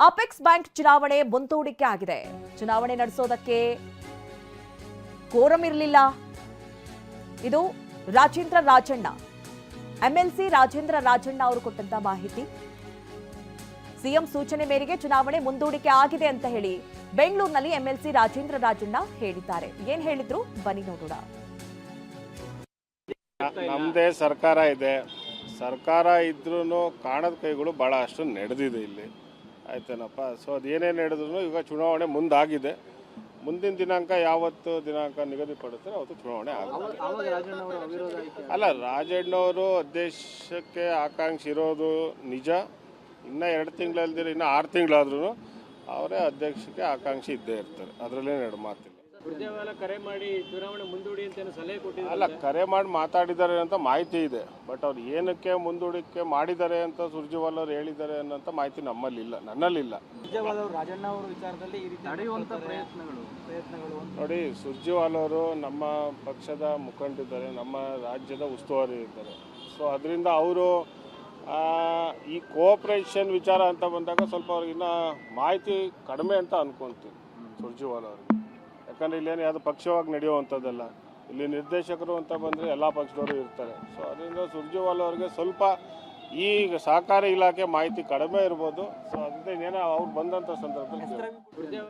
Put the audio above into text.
Apex bank ಚುನಾವಣೆ ಮುಂದೂಡಿಕೆ ಆಗಿದೆ. ಚುನಾವಣೆ ನಡೆಸೋದಕ್ಕೆ ಕೋರಂ ಇರಲಿಲ್ಲ. ಇದು ರಾಜೇಂದ್ರ ರಾಜಣ್ಣ, ಎಂಎಲ್ಸಿ ರಾಜೇಂದ್ರ ರಾಜಣ್ಣ ಅವರು ಕೊಟ್ಟಂತ ಮಾಹಿತಿ. ಸಿಎಂ ಸೂಚನೆ ಮೇರೆಗೆ ಚುನಾವಣೆ ಮುಂದೂಡಿಕೆ ಆಗಿದೆ ಅಂತ ಹೇಳಿ ಬೆಂಗಳೂರಿನಲ್ಲಿ ಎಂಎಲ್ಸಿ ರಾಜೇಂದ್ರ ರಾಜಣ್ಣ ಹೇಳಿದ್ದಾರೆ. ಏನ್ ಹೇಳಿದ್ರು ಬನ್ನಿ ನೋಡೋಣ. ನಮ್ಮದೇ ಸರ್ಕಾರ ಇದೆ, ಸರ್ಕಾರ ಇದ್ರೂ ಕಾಣದ ಕೈಗಳು ಭಾಳ ಅಷ್ಟು ನಡೆದಿದೆ ಇಲ್ಲಿ, ಆಯ್ತೇನಪ್ಪ. ಸೊ ಅದೇನೇನು ನಡೆದ್ರು ಈಗ ಚುನಾವಣೆ ಮುಂದಾಗಿದೆ. ಮುಂದಿನ ದಿನಾಂಕ ಯಾವತ್ತು ದಿನಾಂಕ ನಿಗದಿಪಡುತ್ತಾರೆ ಅವತ್ತು ಚುನಾವಣೆ ಆಗುತ್ತೆ. ಅಲ್ಲ, ರಾಜಣ್ಣವರು ಅಧ್ಯಕ್ಷಕ್ಕೆ ಆಕಾಂಕ್ಷಿ ಇರೋದು ನಿಜ. ಇನ್ನೂ 2 ತಿಂಗಳಲ್ದಿರ ಇನ್ನೂ 6 ತಿಂಗಳಾದ್ರೂ ಅವರೇ ಅಧ್ಯಕ್ಷಕ್ಕೆ ಆಕಾಂಕ್ಷಿ ಇದ್ದೇ ಇರ್ತಾರೆ, ಅದರಲ್ಲೇನು ಮಾತಿಲ್ಲ. ಕರೆ ಮಾಡಿ ಚುನಾವಣೆ ಮುಂದೂಡಿ ಅಂತ ಸಲಹೆ ಕೊಟ್ಟಿದ್ದಾರೆ. ಅಲ್ಲ, ಕರೆ ಮಾಡಿ ಮಾತಾಡಿದ್ದಾರೆ ಅಂತ ಮಾಹಿತಿ ಇದೆ, ಬಟ್ ಅವ್ರು ಏನಕ್ಕೆ ಮುಂದೂಡಿಕೆ ಮಾಡಿದ್ದಾರೆ ಅಂತ ಸುರ್ಜೇವಾಲಾ ಅವರು ಹೇಳಿದ್ದಾರೆ ಅನ್ನೋಂಥ ಮಾಹಿತಿ ನಮ್ಮಲ್ಲಿಲ್ಲ, ನನ್ನಲ್ಲಿಲ್ಲ. ರಾಜಣ್ಣ ಅವರ ವಿಚಾರದಲ್ಲಿ ಈ ರೀತಿ ನಡೆಯುವಂಥ ಪ್ರಯತ್ನಗಳು ನೋಡಿ, ಸುರ್ಜೇವಾಲಾ ಅವರು ನಮ್ಮ ಪಕ್ಷದ ಮುಖಂಡರಿದ್ದಾರೆ, ನಮ್ಮ ರಾಜ್ಯದ ಉಸ್ತುವಾರಿ ಇದ್ದಾರೆ. ಸೊ ಅದರಿಂದ ಅವರು ಈ ಕೋಆಪರೇಷನ್ ವಿಚಾರ ಅಂತ ಬಂದಾಗ ಸ್ವಲ್ಪ ಅವ್ರಿಗಿನ್ನ ಮಾಹಿತಿ ಕಡಿಮೆ ಅಂತ ಅನ್ಕೊಂತೀವಿ ಸುರ್ಜೇವಾಲಾ ಅವ್ರಿಗೆ. ಯಾಕಂದರೆ ಇಲ್ಲೇನು ಯಾವುದು ಪಕ್ಷವಾಗಿ ನಡೆಯುವಂಥದ್ದಲ್ಲ, ಇಲ್ಲಿ ನಿರ್ದೇಶಕರು ಅಂತ ಬಂದರೆ ಎಲ್ಲ ಪಕ್ಷದವರು ಇರ್ತಾರೆ. ಸೊ ಅದರಿಂದ ಸುರ್ಜೇವಾಲಾ ಅವ್ರಿಗೆ ಸ್ವಲ್ಪ ಈಗ ಸಹಕಾರ ಇಲಾಖೆ ಮಾಹಿತಿ ಕಡಿಮೆ ಇರ್ಬೋದು. ಸೊ ಅದರಿಂದ ಇನ್ನೇನೋ ಅವ್ರು ಬಂದಂಥ ಸಂದರ್ಭದಲ್ಲಿ